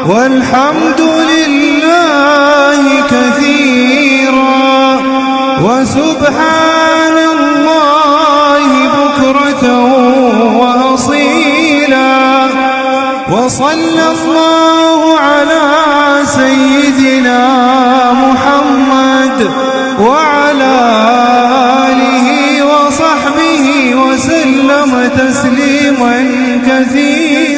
والحمد لله كثيرا وسبحان الله بكرة وأصيلا. وصلى الله على سيدنا محمد وعلى آله وصحبه وسلم تسليما كثيرا.